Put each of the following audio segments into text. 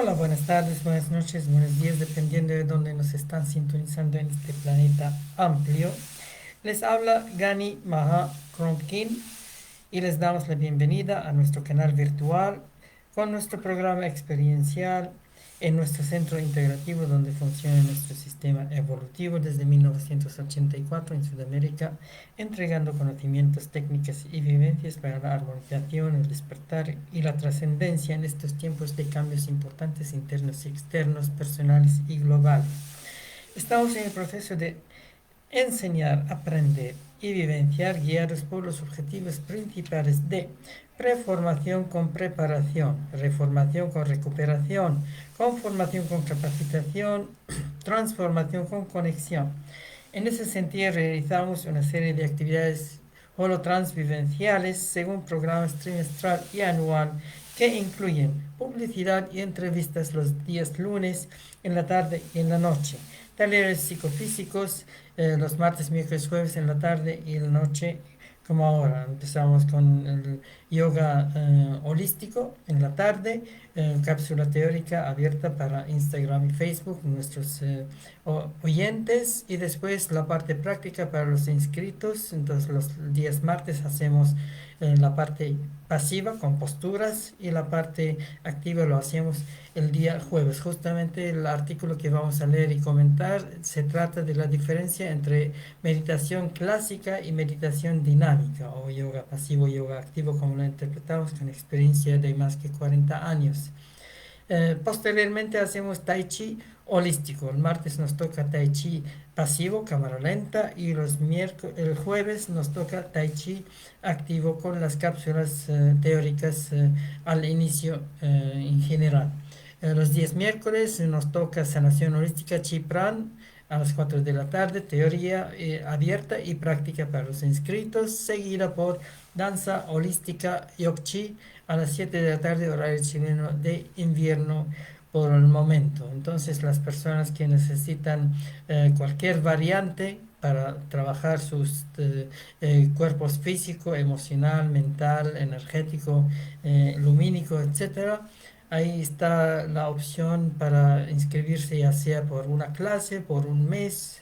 Hola, buenas tardes, buenas noches, buenos días, dependiendo de dónde nos están sintonizando en este planeta amplio. Les habla Gani Maha Kromkin y les damos la bienvenida a nuestro canal virtual con nuestro programa experiencial en nuestro centro integrativo donde funciona nuestro sistema evolutivo desde 1984 en Sudamérica, entregando conocimientos, técnicas y vivencias para la armonización, el despertar y la trascendencia en estos tiempos de cambios importantes internos y externos, personales y globales. Estamos en el proceso de enseñar, aprender y vivenciar guiados por los objetivos principales de preformación con preparación, reformación con recuperación, conformación con capacitación, transformación con conexión. En ese sentido realizamos una serie de actividades holotransvivenciales según programas trimestral y anual que incluyen publicidad y entrevistas los días lunes en la tarde y en la noche, talleres psicofísicos los martes, miércoles, jueves en la tarde y en la noche, como ahora. Empezamos con el yoga holístico en la tarde, cápsula teórica abierta para Instagram y Facebook, nuestros oyentes, y después la parte práctica para los inscritos. Entonces los días martes hacemos la parte pasiva con posturas y la parte activa lo hacemos el día jueves. Justamente el artículo que vamos a leer y comentar se trata de la diferencia entre meditación clásica y meditación dinámica o yoga pasivo, yoga activo, como lo interpretamos con experiencia de más que 40 años. Posteriormente hacemos Tai Chi holístico. El martes nos toca Tai Chi pasivo, cámara lenta, y el jueves nos toca Tai Chi activo con las cápsulas teóricas al inicio en general. Los días miércoles nos toca sanación holística Chi Pran a las 4 de la tarde, teoría abierta y práctica para los inscritos, seguida por danza holística Yok Chi a las 7 de la tarde, horario chileno de invierno por el momento. Entonces las personas que necesitan cualquier variante para trabajar sus cuerpos físico, emocional, mental, energético, lumínico, etcétera. Ahí está la opción para inscribirse ya sea por una clase, por un mes,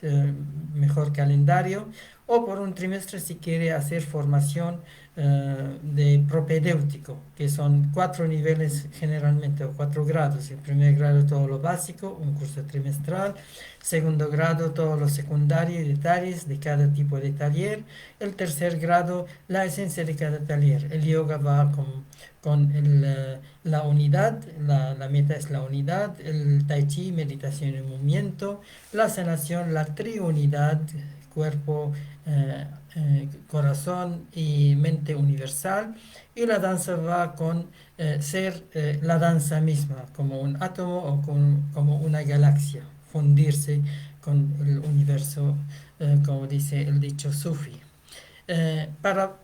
mejor calendario, o por un trimestre si quiere hacer formación de propedéutico, que son 4 niveles generalmente o 4 grados. El primer grado todo lo básico, un curso trimestral. Segundo grado todo lo secundario y detalles de cada tipo de taller. El tercer grado la esencia de cada taller. El yoga va con la unidad, la meta es la unidad, el tai chi, meditación y movimiento, la sanación, la triunidad, cuerpo, corazón y mente universal, y la danza va con ser la danza misma, como un átomo o como una galaxia, fundirse con el universo, como dice el dicho sufi. Para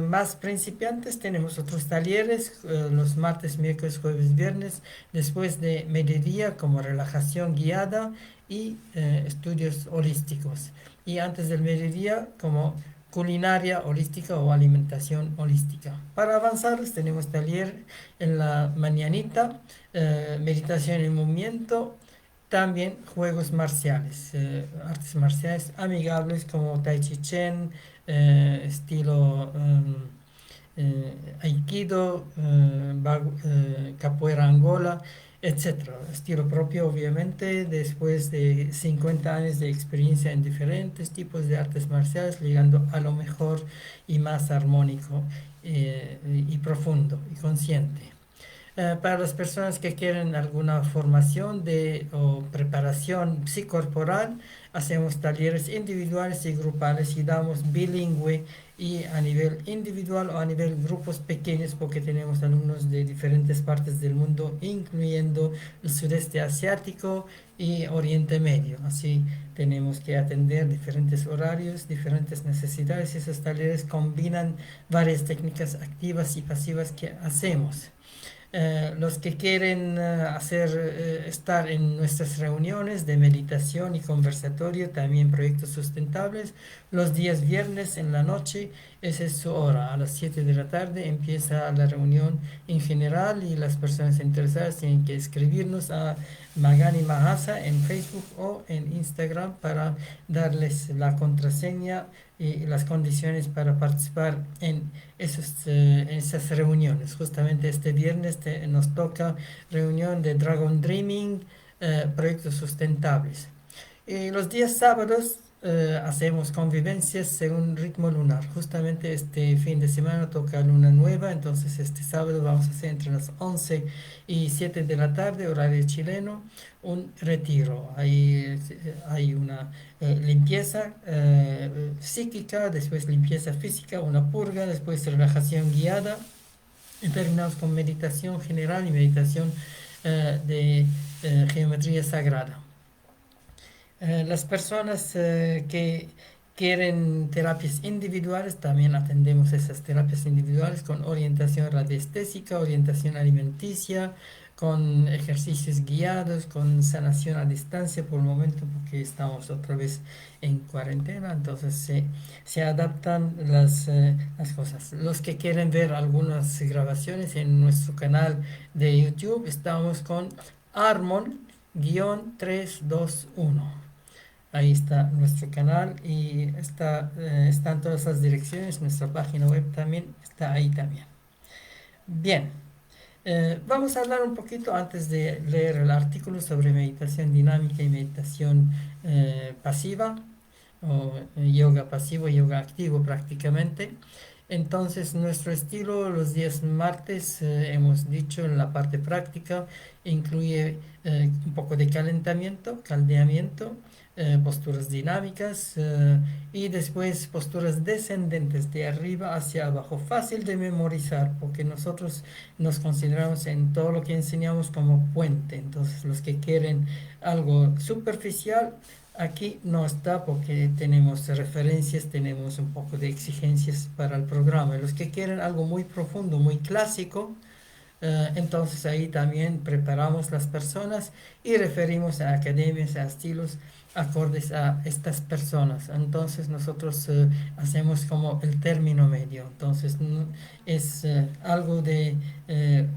más principiantes tenemos otros talleres los martes, miércoles, jueves, viernes, después de mediodía como relajación guiada y estudios holísticos. Y antes del mediodía como culinaria holística o alimentación holística. Para avanzarles tenemos taller en la mañanita, meditación en movimiento, también juegos marciales, artes marciales amigables como Tai Chi Chuan, estilo Aikido, capoeira Angola, etcétera. Estilo propio, obviamente, después de 50 años de experiencia en diferentes tipos de artes marciales, llegando a lo mejor y más armónico y profundo y consciente. Para las personas que quieren alguna formación o preparación psicorporal, hacemos talleres individuales y grupales y damos bilingüe y a nivel individual o a nivel grupos pequeños porque tenemos alumnos de diferentes partes del mundo, incluyendo el sudeste asiático y Oriente Medio. Así tenemos que atender diferentes horarios, diferentes necesidades y esos talleres combinan varias técnicas activas y pasivas que hacemos. Los que quieren estar en nuestras reuniones de meditación y conversatorio, también proyectos sustentables, los días viernes en la noche, esa es su hora. A las 7 de la tarde empieza la reunión en general y las personas interesadas tienen que escribirnos a Magani Mahasa en Facebook o en Instagram para darles la contraseña y las condiciones para participar en esas reuniones. Justamente este viernes nos toca reunión de Dragon Dreaming, proyectos sustentables. Y los días sábados hacemos convivencias según ritmo lunar. Justamente este fin de semana toca luna nueva, entonces este sábado vamos a hacer entre las 11 y 7 de la tarde, horario chileno, un retiro. Ahí hay una limpieza psíquica, después limpieza física, una purga, después relajación guiada. Y terminamos con meditación general y meditación de geometría sagrada. Las personas que quieren terapias individuales, también atendemos esas terapias individuales con orientación radiestésica, orientación alimenticia, con ejercicios guiados, con sanación a distancia por el momento porque estamos otra vez en cuarentena, entonces se adaptan las cosas. Los que quieren ver algunas grabaciones en nuestro canal de YouTube, estamos con Armon-321. Ahí está nuestro canal y están todas las direcciones. Nuestra página web también está ahí también. Bien, vamos a hablar un poquito antes de leer el artículo sobre meditación dinámica y meditación pasiva, o yoga pasivo y yoga activo prácticamente. Entonces, nuestro estilo los días martes, hemos dicho en la parte práctica, incluye un poco de calentamiento, caldeamiento, posturas dinámicas y después posturas descendentes de arriba hacia abajo. Fácil de memorizar porque nosotros nos consideramos en todo lo que enseñamos como puente. Entonces, los que quieren algo superficial, aquí no está porque tenemos referencias, tenemos un poco de exigencias para el programa. Los que quieren algo muy profundo, muy clásico, entonces ahí también preparamos las personas y referimos a academias, a estilos acordes a estas personas. Entonces nosotros hacemos como el término medio. Entonces es algo de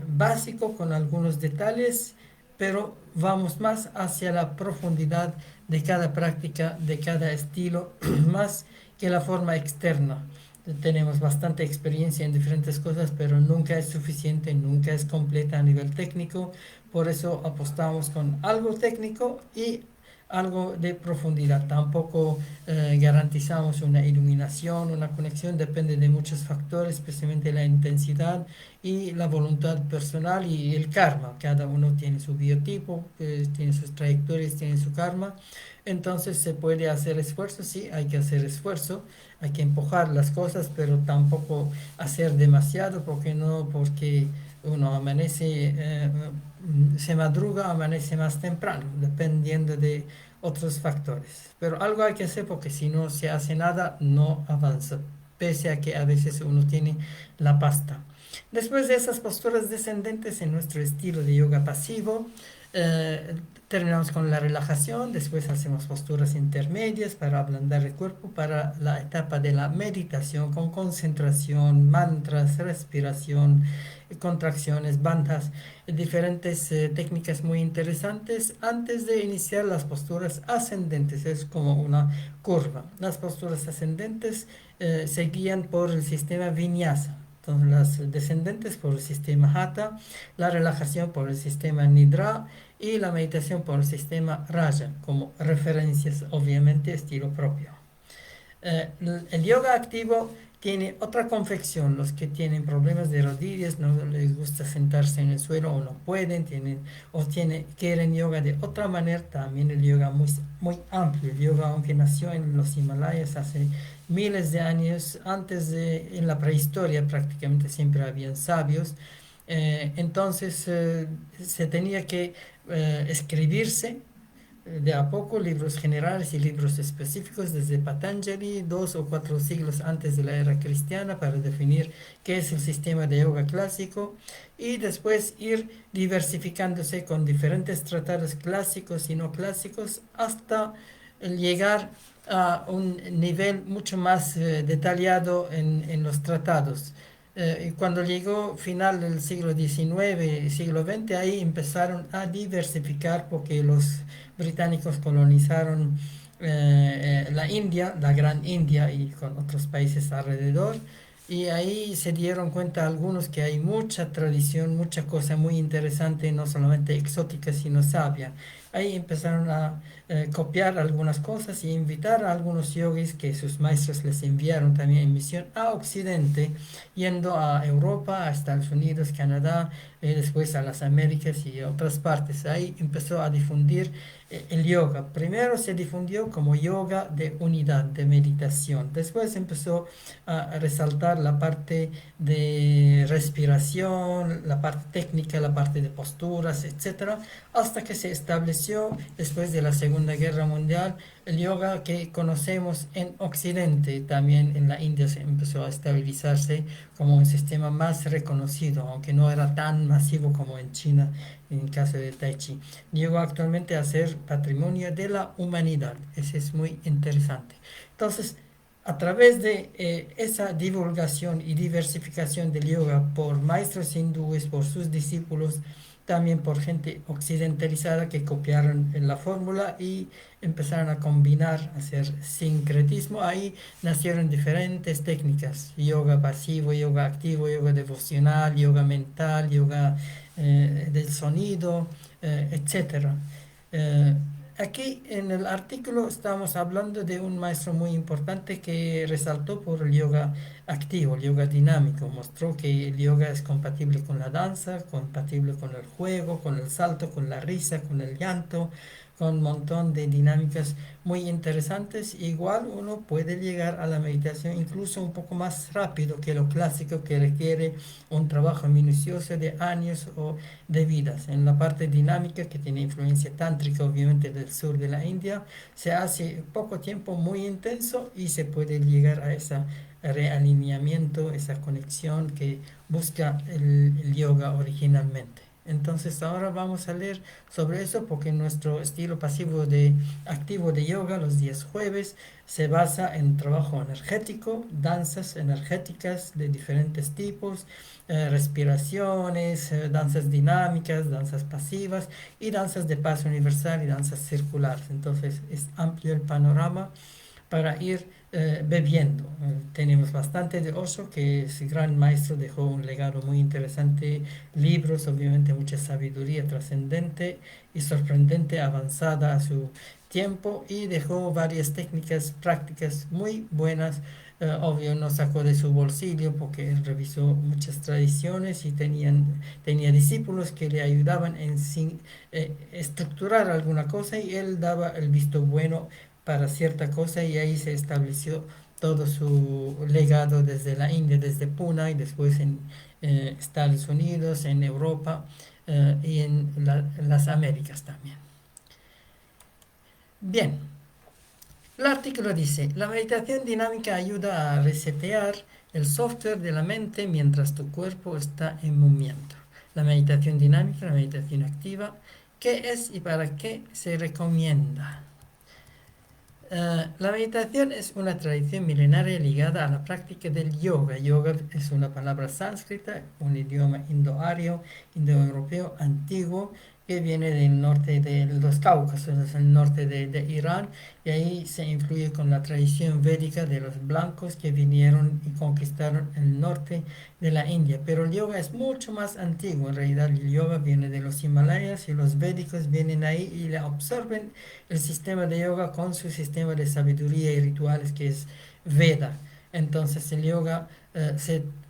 básico con algunos detalles, pero vamos más hacia la profundidad de cada práctica, de cada estilo, más que la forma externa. Tenemos bastante experiencia en diferentes cosas, pero nunca es suficiente, nunca es completa a nivel técnico. Por eso apostamos con algo técnico y algo de profundidad. Tampoco garantizamos una iluminación, una conexión, depende de muchos factores, especialmente la intensidad y la voluntad personal y el karma. Cada uno tiene su biotipo, tiene sus trayectorias, tiene su karma. Entonces se puede hacer esfuerzo, sí, hay que hacer esfuerzo, hay que empujar las cosas, pero tampoco hacer demasiado, porque no, porque uno amanece, se madruga, amanece más temprano, dependiendo de otros factores. Pero algo hay que hacer porque si no se hace nada, no avanza, pese a que a veces uno tiene la pasta. Después de esas posturas descendentes en nuestro estilo de yoga pasivo, eh, terminamos con la relajación, después hacemos posturas intermedias para ablandar el cuerpo para la etapa de la meditación con concentración, mantras, respiración, contracciones, bandhas, diferentes técnicas muy interesantes antes de iniciar las posturas ascendentes. Es como una curva. Las posturas ascendentes se guían por el sistema vinyasa. Entonces, las descendentes por el sistema Hatha, la relajación por el sistema Nidra y la meditación por el sistema Raja, como referencias, obviamente, estilo propio. El yoga activo tiene otra confección. Los que tienen problemas de rodillas, no les gusta sentarse en el suelo o no pueden, quieren yoga de otra manera, también el yoga muy, muy amplio. El yoga, aunque nació en los Himalayas hace miles de años, en la prehistoria prácticamente siempre habían sabios. Entonces se tenía que escribirse de a poco libros generales y libros específicos desde Patanjali, 2 o 4 siglos antes de la era cristiana, para definir qué es el sistema de yoga clásico, y después ir diversificándose con diferentes tratados clásicos y no clásicos hasta llegar a un nivel mucho más detallado en los tratados. Y cuando llegó final del siglo XIX, siglo XX, ahí empezaron a diversificar porque los británicos colonizaron la India, la Gran India y con otros países alrededor. Y ahí se dieron cuenta algunos que hay mucha tradición, mucha cosa muy interesante, no solamente exótica, sino sabia. Ahí empezaron a copiar algunas cosas y invitar a algunos yogis que sus maestros les enviaron también en misión a Occidente, yendo a Europa, a Estados Unidos, Canadá, después a las Américas y a otras partes. Ahí empezó a difundir el yoga. Primero se difundió como yoga de unidad, de meditación. Después empezó a resaltar la parte de respiración, la parte técnica, la parte de posturas, etcétera, hasta que se estableció después de la Segunda Guerra Mundial el yoga que conocemos en Occidente. También en la India se empezó a estabilizarse como un sistema más reconocido, aunque no era tan masivo como en China en el caso de Tai Chi. Llegó actualmente a ser patrimonio de la humanidad. Eso es muy interesante. Entonces, a través de esa divulgación y diversificación del yoga por maestros hindúes, por sus discípulos, también por gente occidentalizada que copiaron la fórmula y empezaron a combinar, a hacer sincretismo. Ahí nacieron diferentes técnicas: yoga pasivo, yoga activo, yoga devocional, yoga mental, yoga del sonido, etcétera. Eh, Aquí en el artículo estamos hablando de un maestro muy importante que resaltó por el yoga activo, el yoga dinámico. Mostró que el yoga es compatible con la danza, compatible con el juego, con el salto, con la risa, con el llanto, con un montón de dinámicas muy interesantes. Igual uno puede llegar a la meditación incluso un poco más rápido que lo clásico, que requiere un trabajo minucioso de años o de vidas. En la parte dinámica, que tiene influencia tántrica obviamente del sur de la India, se hace poco tiempo muy intenso y se puede llegar a ese realineamiento, esa conexión que busca el yoga originalmente. Entonces ahora vamos a leer sobre eso, porque nuestro estilo pasivo de activo de yoga los días jueves se basa en trabajo energético, danzas energéticas de diferentes tipos, respiraciones, danzas dinámicas, danzas pasivas y danzas de paso universal y danzas circulares. Entonces es amplio el panorama para ir bebiendo. Tenemos bastante de Osho, que es gran maestro, dejó un legado muy interesante, libros, obviamente mucha sabiduría trascendente y sorprendente, avanzada a su tiempo, y dejó varias técnicas prácticas muy buenas. Obvio no sacó de su bolsillo porque él revisó muchas tradiciones y tenía discípulos que le ayudaban en estructurar alguna cosa, y él daba el visto bueno para cierta cosa, y ahí se estableció todo su legado desde la India, desde Pune, y después en Estados Unidos, en Europa y en las Américas también. Bien, el artículo dice: la meditación dinámica ayuda a resetear el software de la mente mientras tu cuerpo está en movimiento. La meditación dinámica, la meditación activa, ¿qué es y para qué se recomienda? La meditación es una tradición milenaria ligada a la práctica del yoga. Yoga es una palabra sánscrita, un idioma indoario, indoeuropeo antiguo, que viene del norte de los Cáucasos, el norte de Irán, y ahí se influye con la tradición védica de los blancos que vinieron y conquistaron el norte de la India. Pero el yoga es mucho más antiguo. En realidad el yoga viene de los Himalayas, y los védicos vienen ahí y le absorben el sistema de yoga con su sistema de sabiduría y rituales, que es Veda. Entonces el yoga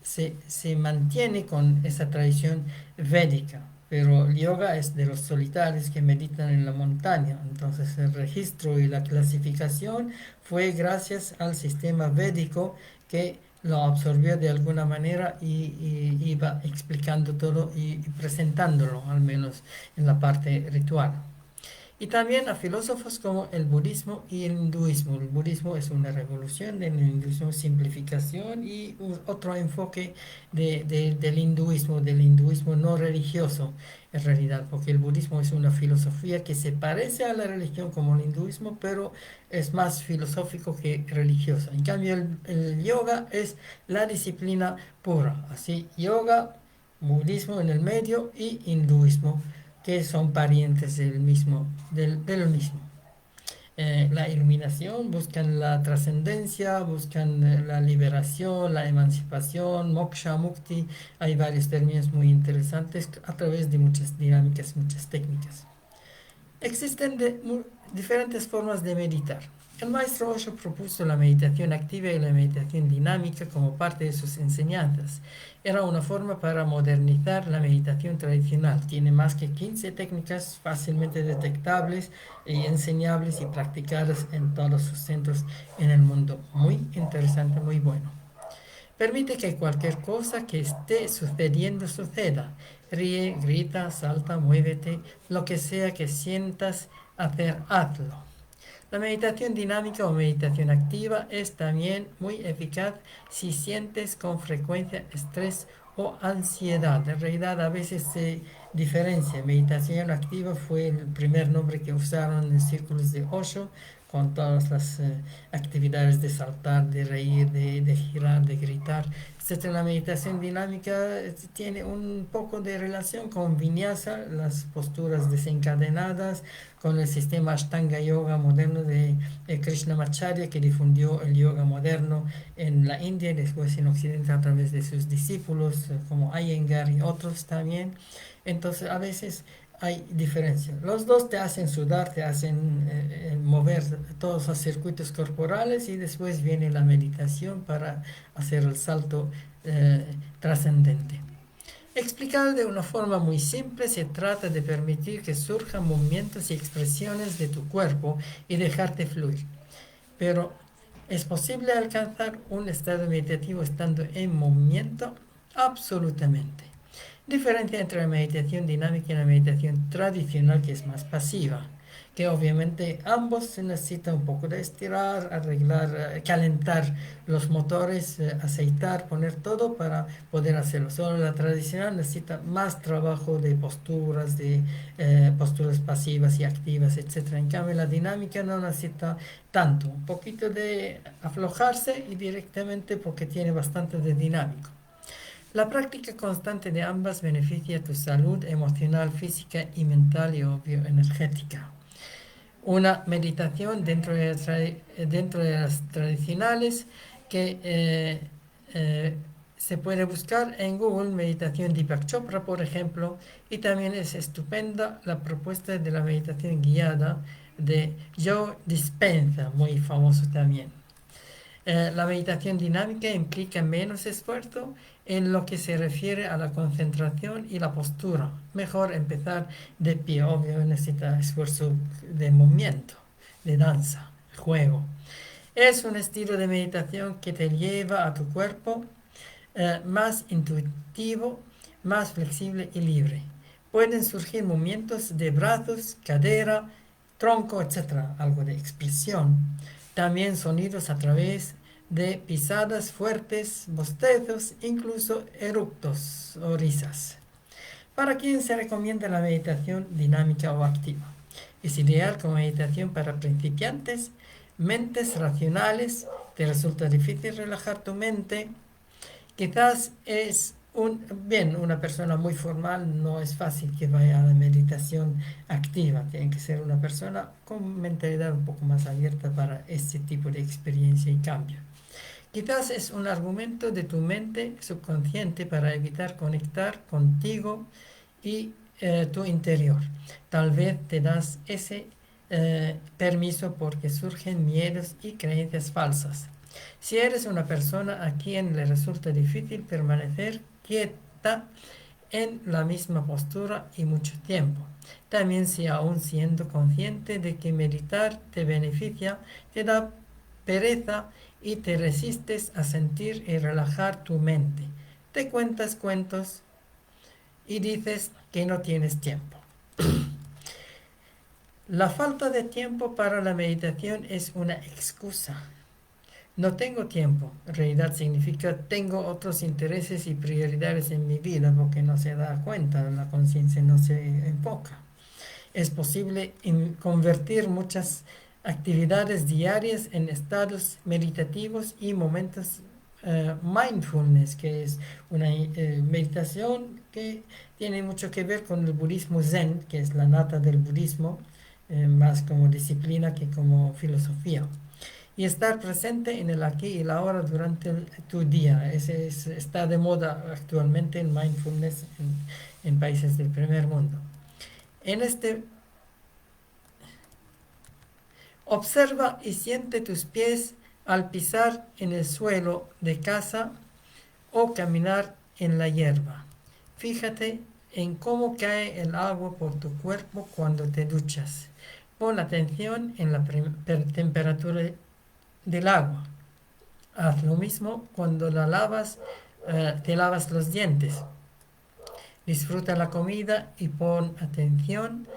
se mantiene con esa tradición védica, pero el yoga es de los solitarios que meditan en la montaña. Entonces el registro y la clasificación fue gracias al sistema védico, que lo absorbió de alguna manera y iba explicando todo y presentándolo, al menos en la parte ritual. y también a filósofos como el budismo y el hinduismo. El budismo es una revolución, el hinduismo simplificación y otro enfoque del hinduismo no religioso en realidad, porque el budismo es una filosofía que se parece a la religión como el hinduismo, pero es más filosófico que religioso. En cambio, el yoga es la disciplina pura, así, yoga, budismo en el medio y hinduismo, que son parientes del mismo. La iluminación, buscan la trascendencia, buscan la liberación, la emancipación, moksha, mukti. Hay varios términos muy interesantes a través de muchas dinámicas, muchas técnicas. Existen diferentes formas de meditar. El maestro Osho propuso la meditación activa y la meditación dinámica como parte de sus enseñanzas. Era una forma para modernizar la meditación tradicional. Tiene más que 15 técnicas fácilmente detectables y enseñables y practicadas en todos sus centros en el mundo. Muy interesante, muy bueno. Permite que cualquier cosa que esté sucediendo suceda. Ríe, grita, salta, muévete, lo que sea que sientas hacer, hazlo. La meditación dinámica o meditación activa es también muy eficaz si sientes con frecuencia estrés o ansiedad. En realidad a veces se diferencia. Meditación activa fue el primer nombre que usaron en círculos de Osho, con todas las actividades de saltar, de reír, de girar, de gritar, etcétera. La meditación dinámica tiene un poco de relación con Vinyasa, las posturas desencadenadas, con el sistema Ashtanga Yoga moderno de Krishnamacharya, que difundió el yoga moderno en la India y después en Occidente a través de sus discípulos como Iyengar y otros también. Entonces a veces hay diferencia. Los dos te hacen sudar, te hacen mover todos los circuitos corporales y después viene la meditación para hacer el salto trascendente. Explicado de una forma muy simple, se trata de permitir que surjan movimientos y expresiones de tu cuerpo y dejarte fluir. Pero, ¿es posible alcanzar un estado meditativo estando en movimiento? Absolutamente. Diferencia entre la meditación dinámica y la meditación tradicional, que es más pasiva, que obviamente ambos se necesita un poco de estirar, arreglar, calentar los motores, aceitar, poner todo para poder hacerlo. Solo la tradicional necesita más trabajo de posturas, de posturas pasivas y activas, etc. En cambio, la dinámica no necesita tanto, un poquito de aflojarse y directamente porque tiene bastante de dinámico. La práctica constante de ambas beneficia tu salud emocional, física y mental y obvio energética. Una meditación dentro de las tradicionales que se puede buscar en Google, meditación Deepak Chopra, por ejemplo, y también es estupenda la propuesta de la meditación guiada de Joe Dispenza, muy famoso también. La meditación dinámica implica menos esfuerzo en lo que se refiere a la concentración y la postura. Mejor empezar de pie, obvio necesita esfuerzo de movimiento, de danza, juego. Es un estilo de meditación que te lleva a tu cuerpo más intuitivo, más flexible y libre. Pueden surgir movimientos de brazos, cadera, tronco, etc. Algo de expresión. También sonidos a través de pisadas fuertes, bostezos, incluso eructos o risas. ¿Para quién se recomienda la meditación dinámica o activa? Es ideal como meditación para principiantes, mentes racionales, te resulta difícil relajar tu mente. Quizás es una persona muy formal, no es fácil que vaya a la meditación activa. Tiene que ser una persona con mentalidad un poco más abierta para este tipo de experiencia y cambio. Quizás es un argumento de tu mente subconsciente para evitar conectar contigo y tu interior. Tal vez te das ese permiso porque surgen miedos y creencias falsas. Si eres una persona a quien le resulta difícil permanecer quieta en la misma postura y mucho tiempo, también si aún siendo consciente de que meditar te beneficia, te da pereza y te resistes a sentir y relajar tu mente, te cuentas cuentos y dices que no tienes tiempo. La falta de tiempo para la meditación es una excusa. No tengo tiempo. En realidad significa tengo otros intereses y prioridades en mi vida porque no se da cuenta, la conciencia no se enfoca. Es posible convertir muchas actividades diarias en estados meditativos y momentos mindfulness, que es una meditación que tiene mucho que ver con el budismo zen, que es la nata del budismo, más como disciplina que como filosofía. Y estar presente en el aquí y la ahora durante tu día. Está de moda actualmente en mindfulness en países del primer mundo. En este, observa y siente tus pies al pisar en el suelo de casa o caminar en la hierba. Fíjate en cómo cae el agua por tu cuerpo cuando te duchas. Pon atención en la temperatura del agua. Haz lo mismo cuando te lavas los dientes. Disfruta la comida y pon atención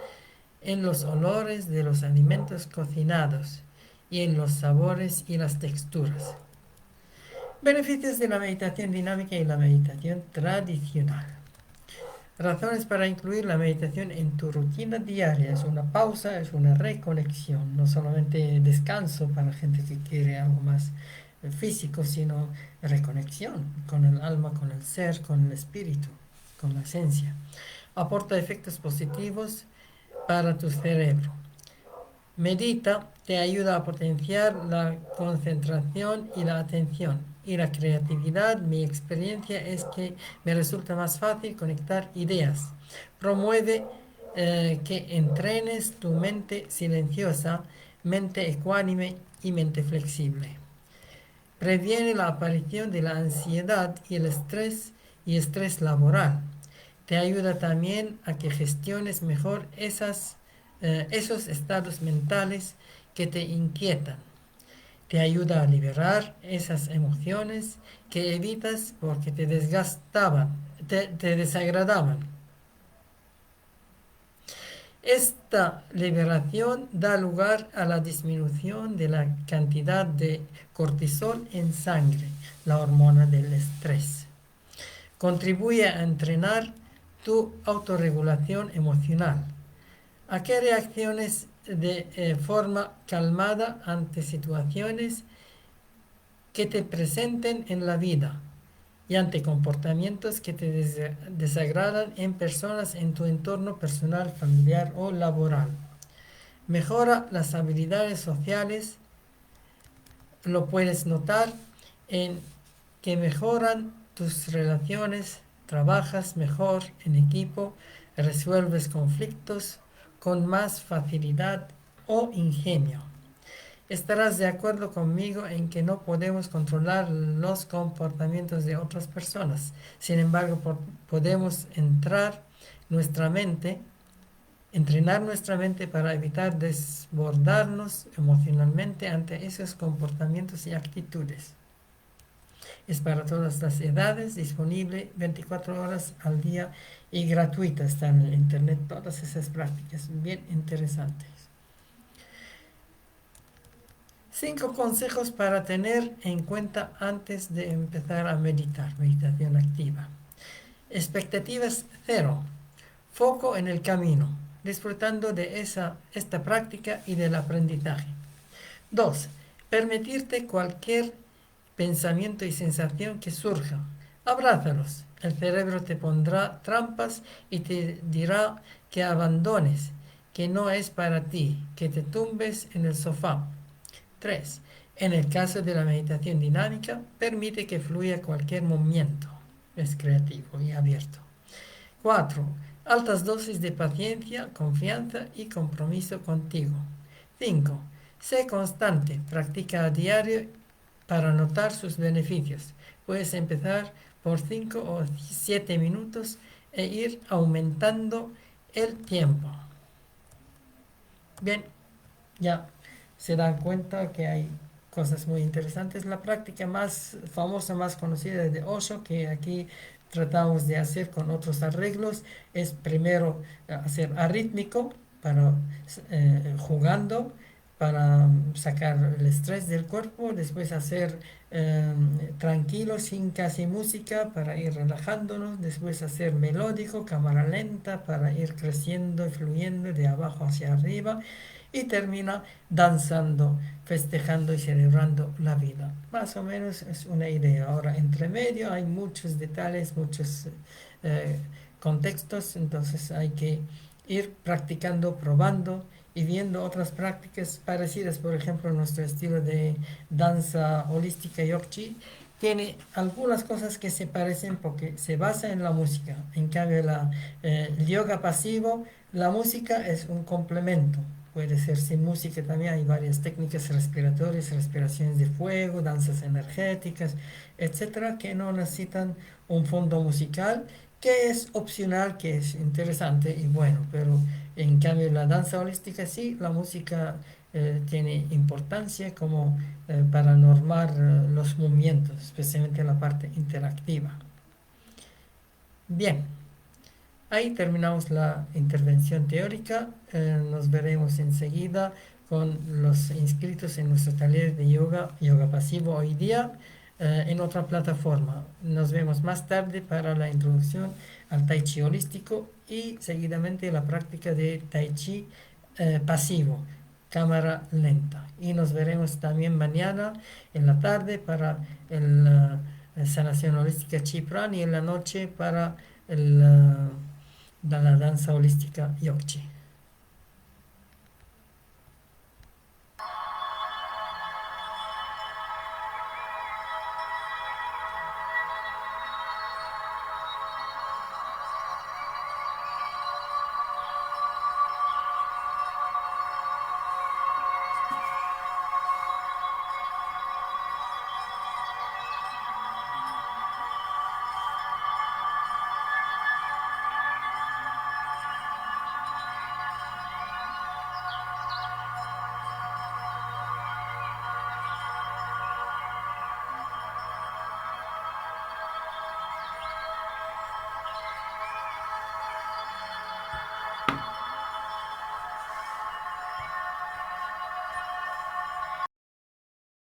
en los olores de los alimentos cocinados y en los sabores y las texturas. Beneficios de la meditación dinámica y la meditación tradicional. Razones para incluir la meditación en tu rutina diaria. Es una pausa, es una reconexión, no solamente descanso para gente que quiere algo más físico, sino reconexión con el alma, con el ser, con el espíritu, con la esencia. Aporta efectos positivos para tu cerebro. Medita te ayuda a potenciar la concentración y la atención y la creatividad. Mi experiencia es que me resulta más fácil conectar ideas. Promueve que entrenes tu mente silenciosa, mente ecuánime y mente flexible. Previene la aparición de la ansiedad y estrés laboral. Te ayuda también a que gestiones mejor esos estados mentales que te inquietan. Te ayuda a liberar esas emociones que evitas porque te desgastaban, te desagradaban. Esta liberación da lugar a la disminución de la cantidad de cortisol en sangre, la hormona del estrés. Contribuye a entrenar tu autorregulación emocional. ¿A qué reacciones de forma calmada ante situaciones que te presenten en la vida y ante comportamientos que te desagradan en personas en tu entorno personal, familiar o laboral? Mejora las habilidades sociales. Lo puedes notar en que mejoran tus relaciones, trabajas mejor en equipo, resuelves conflictos con más facilidad o ingenio. Estarás de acuerdo conmigo en que no podemos controlar los comportamientos de otras personas. Sin embargo, podemos entrenar nuestra mente para evitar desbordarnos emocionalmente ante esos comportamientos y actitudes. Es para todas las edades, disponible 24 horas al día y gratuita. Están en el internet todas esas prácticas bien interesantes. 5 consejos para tener en cuenta antes de empezar a meditar, meditación activa. Expectativas cero. Foco en el camino, disfrutando de esta práctica y del aprendizaje. 2. Permitirte cualquier pensamiento y sensación que surja. Abrázalos. El cerebro te pondrá trampas y te dirá que abandones, que no es para ti, que te tumbes en el sofá. 3. En el caso de la meditación dinámica, permite que fluya cualquier movimiento. Es creativo y abierto. 4. Altas dosis de paciencia, confianza y compromiso contigo. 5. Sé constante, practica a diario para notar sus beneficios. Puedes empezar por 5 o 7 minutos e ir aumentando el tiempo. Bien, ya se dan cuenta que hay cosas muy interesantes. La práctica más famosa, más conocida de Osho, que aquí tratamos de hacer con otros arreglos, es primero hacer arrítmico para jugando, para sacar el estrés del cuerpo, después hacer tranquilo, sin casi música, para ir relajándonos, después hacer melódico, cámara lenta, para ir creciendo y fluyendo de abajo hacia arriba, y termina danzando, festejando y celebrando la vida. Más o menos es una idea. Ahora, entre medio hay muchos detalles, muchos eh, contextos, entonces hay que ir practicando, probando y viendo otras prácticas parecidas. Por ejemplo, nuestro estilo de danza holística Yogchi tiene algunas cosas que se parecen porque se basa en la música. En cambio, el yoga pasivo, la música es un complemento. Puede ser sin música también. Hay varias técnicas respiratorias, respiraciones de fuego, danzas energéticas, etcétera, que no necesitan un fondo musical, que es opcional, que es interesante y bueno, pero en cambio la danza holística sí, la música tiene importancia como para normar los movimientos, especialmente la parte interactiva. Bien, ahí terminamos la intervención teórica. Nos veremos enseguida con los inscritos en nuestro taller de yoga, yoga pasivo hoy día, en otra plataforma. Nos vemos más tarde para la introducción al Tai Chi holístico y seguidamente la práctica de Tai Chi pasivo, cámara lenta. Y nos veremos también mañana en la tarde para la sanación holística Chi Pran y en la noche para la danza holística Yogchi.